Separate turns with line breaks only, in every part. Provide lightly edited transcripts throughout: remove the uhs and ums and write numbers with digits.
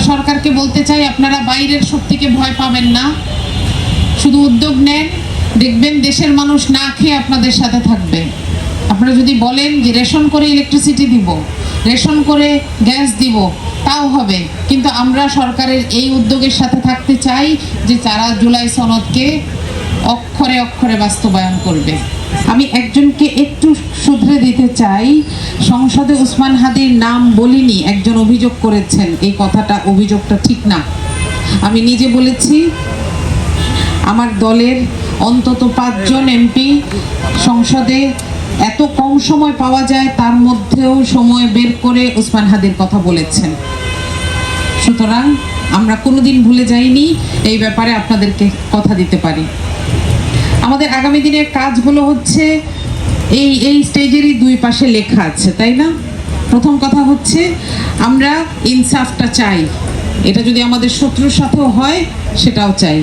আমরা সরকারকে বলতে চাই, আপনারা বাইরের শক্তিকে ভয় পাবেন না, শুধু উদ্যোগ নেন, দেখবেন দেশের মানুষ না খেয়ে আপনাদের সাথে থাকবে। আপনারা যদি বলেন যে রেশন করে ইলেকট্রিসিটি দিব, রেশন করে গ্যাস দিব, তাও হবে, কিন্তু আমরা সরকারের এই উদ্যোগের সাথে থাকতে চাই যে যারা জুলাই সনদকে অক্ষরে অক্ষরে বাস্তবায়ন করবে। আমি একজনকে একটু শুধরে দিতে চাই, সংসদে ওসমান হাদির নাম বলিনি, একজন অভিযোগ করেছেন, এই কথাটা, অভিযোগটা ঠিক না। আমি নিজে বলেছি আমার দলের অন্তত 5 জন এমপি সংসদে এত কম সময় পাওয়া যায় তার মধ্যেও সময় বের করে ওসমান হাদির কথা বলেছেন। সুতরাং আমরা কোনোদিন ভুলে যাইনি, এই ব্যাপারে আপনাদেরকে কথা দিতে পারি। আমাদের আগামী দিনের কাজগুলো হচ্ছে এই স্টেজেরই 2 পাশে লেখা আছে, তাই না? প্রথম কথা হচ্ছে আমরা ইনসাফটা চাই, এটা যদি আমাদের শত্রুর সাথেও হয় সেটাও চাই।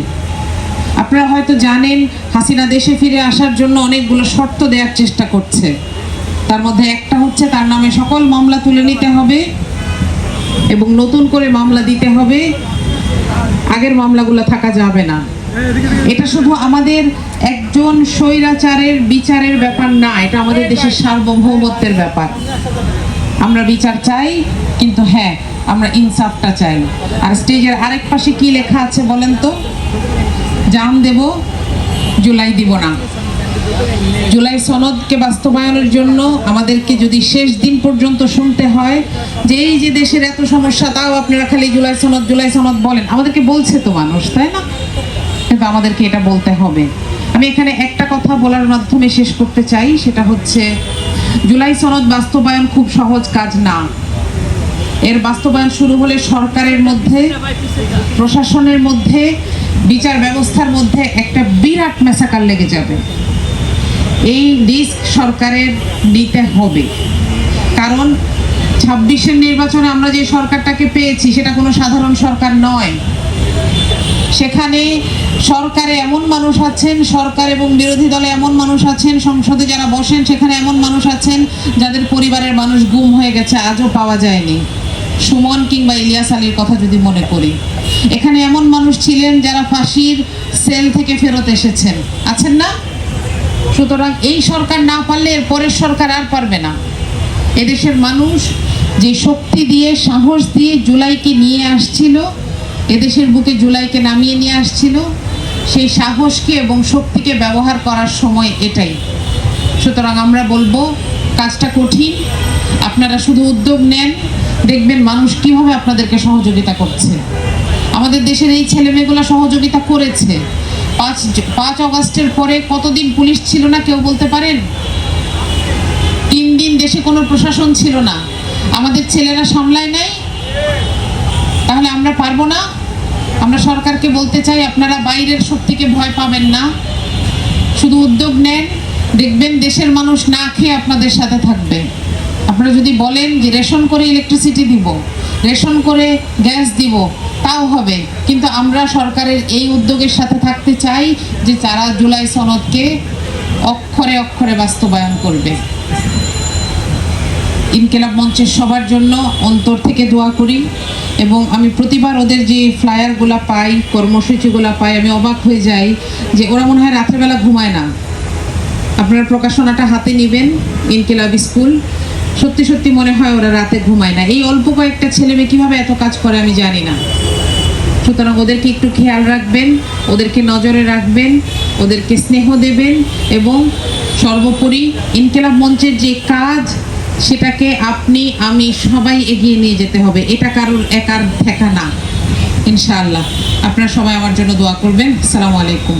আপনারা হয়তো জানেন হাসিনা দেশে ফিরে আসার জন্য অনেকগুলো শর্ত দেওয়ার চেষ্টা করছে, তার মধ্যে একটা হচ্ছে তার নামে সকল মামলা তুলে নিতে হবে এবং নতুন করে মামলা দিতে হবে, আগের মামলাগুলো থাকা যাবে না। এটা শুধু আমাদের একজন স্বৈরাচারের বিচারের ব্যাপার না, এটা আমাদের দেশের সার্বভৌমত্বের ব্যাপার। আমরা বিচার চাই, কিন্তু হ্যাঁ, আমরা ইনসাফটা চাই। আর স্টেজের আরেক পাশে কি লেখা আছে বলেন তো? জান দেব, জুলাই দিব না। জুলাই সনদকে বাস্তবায়নের জন্য আমাদেরকে যদি শেষ দিন পর্যন্ত শুনতে হয় যে এই যে দেশের এত সমস্যা, তাও আপনারা খালি জুলাই সনদ বলেন, আমাদেরকে বলছে তো মানুষ, তাই না? কিন্তু আমাদেরকে এটা বলতে হবে। আমি এখানে একটা কথা বলার মাধ্যমে শেষ করতে চাই, সেটা হচ্ছে জুলাই সনদ বাস্তবায়ন খুব সহজ কাজ না। এর বাস্তবায়ন শুরু হলে সরকারের মধ্যে, প্রশাসনের মধ্যে, বিচার ব্যবস্থার মধ্যে একটা বিরাট ম্যাসাকার লেগে যাবে। এই রিস্ক সরকারের নিতে হবে, কারণ 26-এর নির্বাচনে আমরা যে সরকারটাকে পেয়েছি সেটা কোনো সাধারণ সরকার নয়। সেখানে সরকারে এমন মানুষ আছেন, সরকার এবং বিরোধী দলে এমন মানুষ আছেন, সংসদে যারা বসেন সেখানে এমন মানুষ আছেন যাদের পরিবারের মানুষ গুম হয়ে গেছে, আজও পাওয়া যায়নি। সুমন কিংবা ইলিয়াস আলীর কথা যদি মনে করি, এখানে এমন মানুষ ছিলেন যারা ফাঁসির সেল থেকে ফেরত এসেছেন, আছেন না? সুতরাং এই সরকার না পারলে এর পরের সরকার আর পারবে না। এদেশের মানুষ যে শক্তি দিয়ে, সাহস দিয়ে জুলাইকে নিয়ে আসছিল, এদেশের বুকে জুলাইকে নামিয়ে নিয়ে আসছিল, সেই সাহসকে এবং শক্তিকে ব্যবহার করার সময় এটাই। সুতরাং আমরা বলবো কাজটা কঠিন, আপনারা শুধু উদ্যোগ নেন, দেখবেন মানুষ কিভাবে আপনাদেরকে সহযোগিতা করছে। আমাদের দেশের এই ছেলেমেয়েগুলো সহযোগিতা করেছে। 5 অগাস্টের পরে কতদিন পুলিশ ছিল না কেউ বলতে পারেন? 3 দিন দেশে কোনো প্রশাসন ছিল না, আমাদের ছেলেরা সামলায় নাই। তাহলে আমরা পারবো না? আমরা সরকারকে বলতে চাই, আপনারা বাইরের শক্তিকে ভয় পাবেন না, শুধু উদ্যোগ নেন, দেখবেন দেশের মানুষ না খেয়ে আপনাদের সাথে থাকবে। আপনারা যদি বলেন যে রেশন করে ইলেকট্রিসিটি দিব, রেশন করে গ্যাস দিব, তাও হবে, কিন্তু আমরা সরকারের এই উদ্যোগের সাথে থাকতে চাই যে যারা জুলাই সনদকে অক্ষরে অক্ষরে বাস্তবায়ন করবে। ইনকিলাব মঞ্চের সবার জন্য অন্তর থেকে দোয়া করি, এবং আমি প্রতিবার ওদের যে ফ্লায়ারগুলো পাই, কর্মসূচিগুলো পাই, আমি অবাক হয়ে যাই যে ওরা মনে হয় রাত্রেবেলা ঘুমায় না। আপনারা প্রকাশনাটা হাতে নেবেন, ইনকিলাব স্কুল, সত্যি সত্যি মনে হয় ওরা রাতে ঘুমায় না। এই অল্প কয়েকটা ছেলে মেয়ে কীভাবে এত কাজ করে আমি জানি না। সুতরাং ওদেরকে একটু খেয়াল রাখবেন, ওদেরকে নজরে রাখবেন, ওদেরকে স্নেহ দেবেন, এবং সর্বোপরি ইনকিলাব মঞ্চের যে কাজ সেটাকে আপনি আমি সবাই এগিয়ে নিয়ে যেতে হবে, এটা কারোর একার ঠেকা না। ইনশাআল্লাহ আপনারা সবাই আমার জন্য দোয়া করবেন। আসসালামু আলাইকুম।